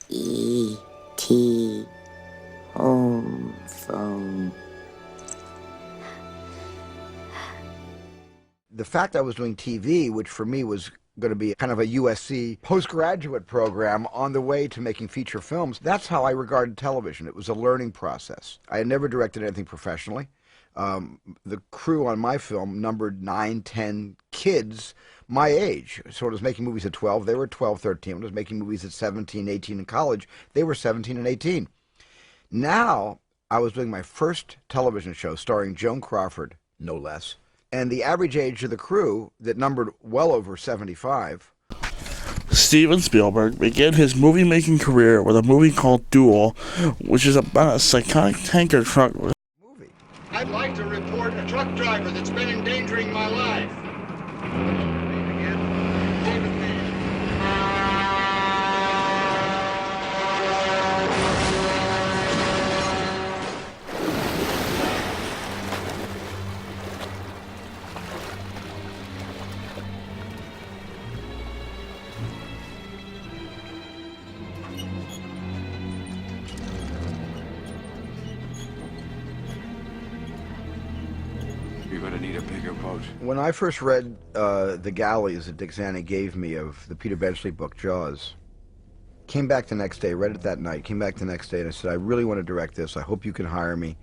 E.T. home phone. The fact I was doing TV, which for me was going to be kind of a USC postgraduate program on the way to making feature films, that's how I regarded television. It was a learning process. I had never directed anything professionally. The crew on my film numbered 9, 10 kids my age. So I was making movies at 12. They were 12, 13. I was making movies at 17, 18 in college. They were 17 and 18. Now I was doing my first television show starring Joan Crawford, no less. And the average age of the crew, that numbered well over 75. Steven Spielberg began his movie-making career with a movie called Duel, which is about a psychotic tanker truck. I'd like to report a truck driver that's been endangering my life. David Mann. You're gonna need a bigger boat. When I first read The Galleys that Dick Zanny gave me of the Peter Benchley book, Jaws, came back the next day, read it that night, came back the next day and I said, I really want to direct this. I hope you can hire me.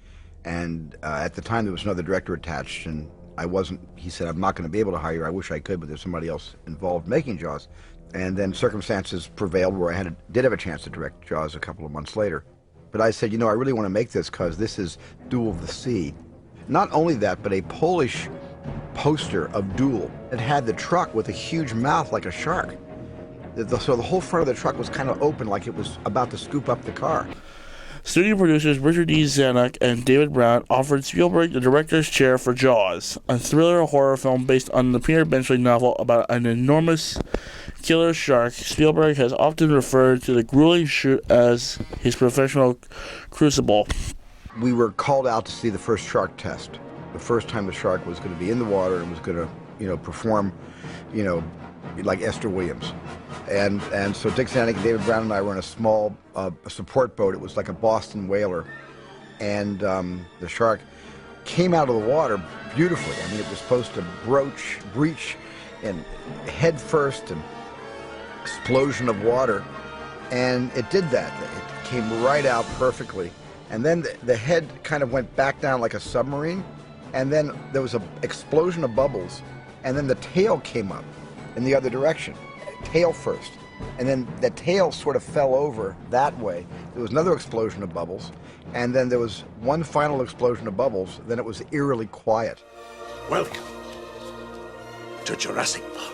And at the time there was another director attached and I wasn't, he said, I'm not going to be able to hire you. I wish I could, but there's somebody else involved making Jaws. And then circumstances prevailed where I did have a chance to direct Jaws a couple of months later. But I said, you know, I really want to make this because this is Duel of the Sea. Not only that, but a Polish poster of Duel. It had the truck with a huge mouth like a shark. So the whole front of the truck was kind of open like it was about to scoop up the car. Studio producers Richard E. Zanuck and David Brown offered Spielberg the director's chair for Jaws, a thriller horror film based on the Peter Benchley novel about an enormous killer shark. Spielberg has often referred to the grueling shoot as his professional crucible. We were called out to see the first shark test. The first time the shark was going to be in the water and was going to, you know, perform, you know, like Esther Williams. And so Dick Zanny, David Brown, and I were in a small support boat. It was like a Boston whaler. And the shark came out of the water beautifully. I mean, it was supposed to breach and head first and explosion of water. And it did that. It came right out perfectly. And then the head kind of went back down like a submarine, and then there was an explosion of bubbles, and then the tail came up in the other direction, tail first, and then the tail sort of fell over that way. There was another explosion of bubbles, and then there was one final explosion of bubbles, then it was eerily quiet. Welcome to Jurassic Park.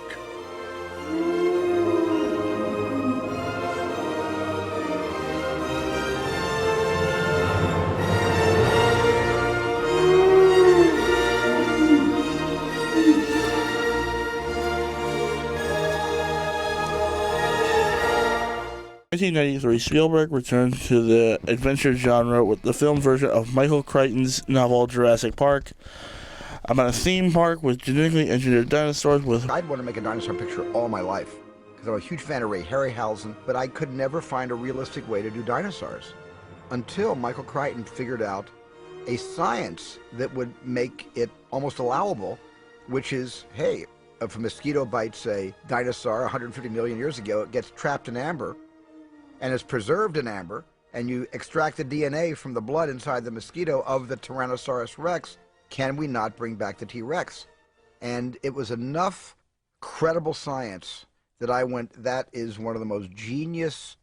In 1993, Spielberg returned to the adventure genre with the film version of Michael Crichton's novel Jurassic Park, about a theme park with genetically engineered dinosaurs with... I'd want to make a dinosaur picture all my life, because I'm a huge fan of Ray Harryhausen, but I could never find a realistic way to do dinosaurs until Michael Crichton figured out a science that would make it almost allowable, which is, hey, if a mosquito bites a dinosaur 150 million years ago, it gets trapped in amber, and is preserved in amber, and you extract the DNA from the blood inside the mosquito of the Tyrannosaurus Rex, can we not bring back the T-Rex? And it was enough credible science that I went, that is one of the most genius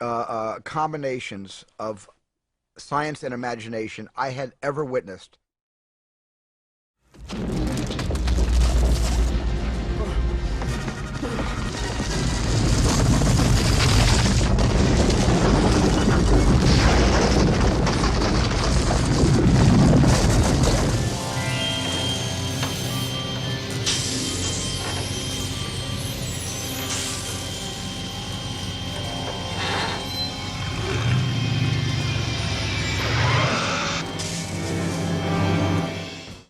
combinations of science and imagination I had ever witnessed.